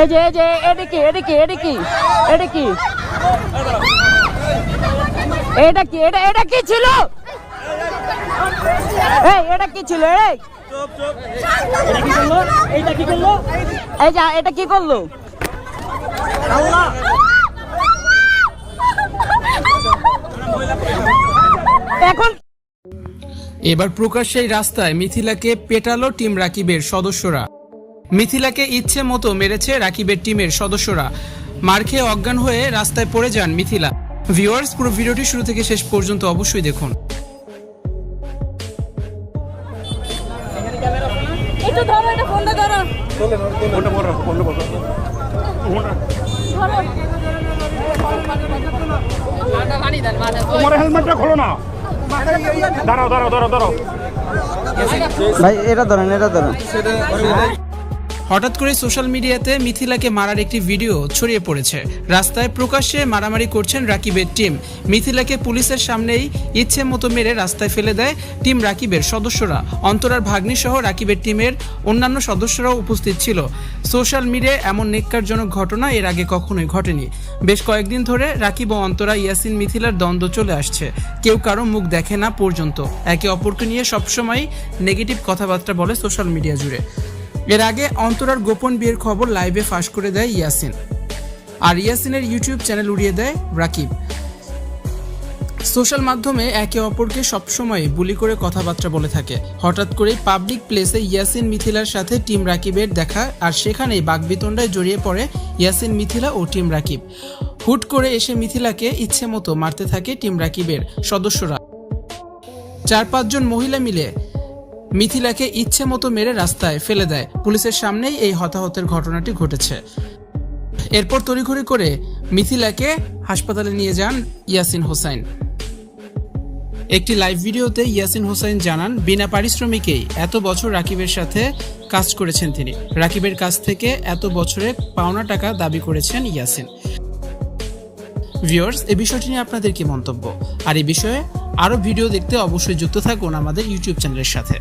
এই যে এটা কি এটা কি এটা কি এটা কি এটা কি এটা কি ছিল? এই এটা কি ছিল? এই এটা কি করলো? এইটা কি করলো? এই যা এটা কি করলো? আল্লাহ এখন এবার প্রকাশ্যেই রাস্তায় মিথিলাকে পেটালো টিম রাকিবের সদস্যরা। মিথিলাকে ইচ্ছে মতো মেরেছে রাকিবের টিমের সদস্যরা। মার খেয়ে অজ্ঞান হয়ে রাস্তায় পড়ে যান মিথিলা। ভিউয়ার্স, পুরো ভিডিওটি শুরু থেকে শেষ পর্যন্ত অবশ্যই দেখুন। একটু ধরো, এটা ফোনটা ধরো। ফোনটা বড় ফোনটা বড় তোমার হেলমেটটা খোলো না। দাঁড়াও দাঁড়াও দাঁড়াও দাঁড়াও ভাই এটা ধরেন এটা ধরেন। হঠাৎ করে সোশ্যাল মিডিয়াতে মিথিলাকে মারার একটি ভিডিও ছড়িয়ে পড়েছে। রাস্তায় প্রকাশ্যে মারামারি করছেন রাকিবের টিম। মিথিলাকে পুলিশের সামনেই ইচ্ছে মতো মেরে রাস্তায় ফেলে দেয় টিম রাকিবের সদস্যরা। অন্তরার ভাগ্নি সহ রাকিবের টিমের অন্যান্য সদস্যরাও উপস্থিত ছিল। সোশ্যাল মিডিয়ায় এমন নেক্কারজনক ঘটনা এর আগে কখনোই ঘটেনি। বেশ কয়েকদিন ধরে রাকিব ও অন্তরা, ইয়াসিন, মিথিলার দ্বন্দ্ব চলে আসছে। কেউ কারো মুখ দেখে না পর্যন্ত। একে অপরকে নিয়ে সবসময় নেগেটিভ কথাবার্তা বলে সোশ্যাল মিডিয়া জুড়ে। এর আগে অন্তরার গোপন বিয়ের খবর লাইভে ফাঁস করে দেয় ইয়াসিন, আর ইয়াসিনের ইউটিউব চ্যানেল উড়িয়ে দেয় রাকিব। সোশ্যাল মাধ্যমে একে অপরকে সবসময় বুলি করে কথাবার্তা বলে থাকে। হঠাৎ করে পাবলিক প্লেসে ইয়াসিন মিথিলার সাথে টিম রাকিবের দেখা, আর সেখানেই বাকবিতণ্ডায় জড়িয়ে পড়ে ইয়াসিন, মিথিলা ও টিম রাকিব। হুট করে এসে মিথিলাকে ইচ্ছে মতো মারতে থাকে টিম রাকিবের সদস্যরা। 4-5 জন মহিলা মিলে মিথিলাকে ইচ্ছে মতো মেরে রাস্তায় ফেলে দেয়। পুলিশের সামনেই এই হতাহতের ঘটনাটি ঘটেছে। এরপর তড়িঘড়ি করে মিথিলাকে হাসপাতালে নিয়ে যান ইয়াসিন হোসাইন। একটি লাইভ ভিডিওতে ইয়াসিন হোসাইন জানান, বিনা পারিশ্রমিকেই এত বছর রাকিবের সাথে কাজ করেছেন তিনি। রাকিবের কাছ থেকে এত বছরের পাওনা টাকা দাবি করেছেন ইয়াসিন। ভিউয়ার্স, এই বিষয়টি নিয়ে আপনাদের কি মন্তব্য? আর এই বিষয়ে আরও ভিডিও দেখতে অবশ্যই যুক্ত থাকুন আমাদের ইউটিউব চ্যানেলের সাথে।